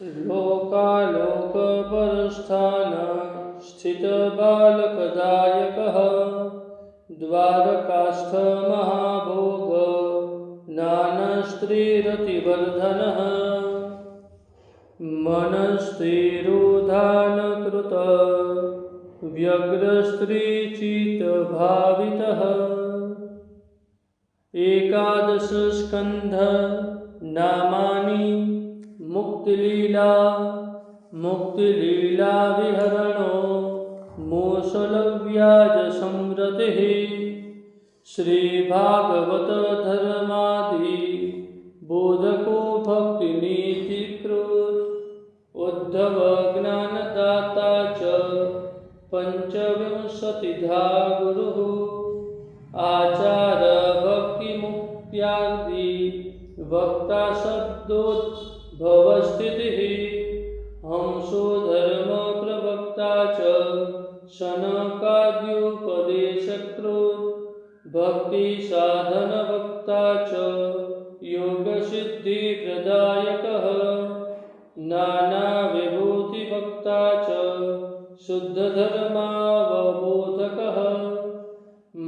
लोकालोकपरस्थान स्थितबालकदायकः द्वारकास्थ महाभोग नानस्त्रीरतिवर्धनः मनस्त्रीरुधानकृत व्यग्रस्त्रीचितभावितः एकादश स्कंध नामानि मुक्तिलीला मुक्तिलीला विहरणो मोसलव्याज संरतिः श्रीभागवत धर्मादि बोधको भक्तिनीतिकृत उद्धव ज्ञानदाता च पंचविंशतिधा गुरुः आचार भक्ति मुक्त्यादि वक्ता शब्दोद्भवस्थितिः हंसो धर्म प्रवक्ता च शनकाद्युपदेशकृत् भक्ति साधन वक्ता च योग सिद्धि प्रदायकः नाना विभूति वक्ता च शुद्ध धर्मावबोधकः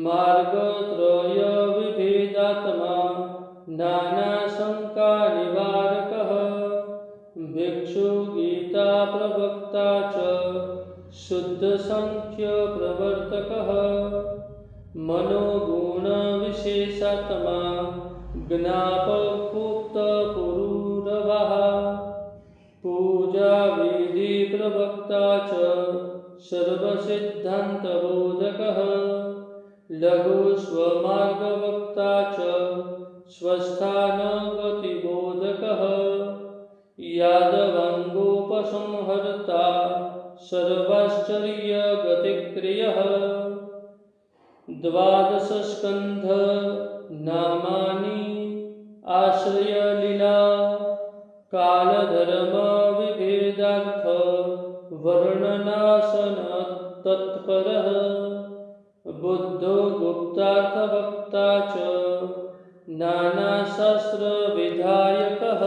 मार्गत्रय विभेदात्मा नाना शंका निवारकः भिक्षु गीता प्रवक्ता च शुद्ध संख्य प्रवर्तकः मनोगुण विशेषात्मा ज्ञापकोक्त पुरूरवः पूजा विधि प्रवक्ता च सर्वसिद्धांत बोधकः लघु स्वमार्गवक्ता च स्वस्थान गतिबोधकः यादवांगोपसंहर्ता सर्वाश्चर्य गतिक्रियः द्वादश स्कंध नामानि आश्रयलीला कालधर्म विभेदार्थ वर्णनाशन तत्परः बुद्धो गुप्तार्थवक्ता च नानाशास्त्र विधायकः।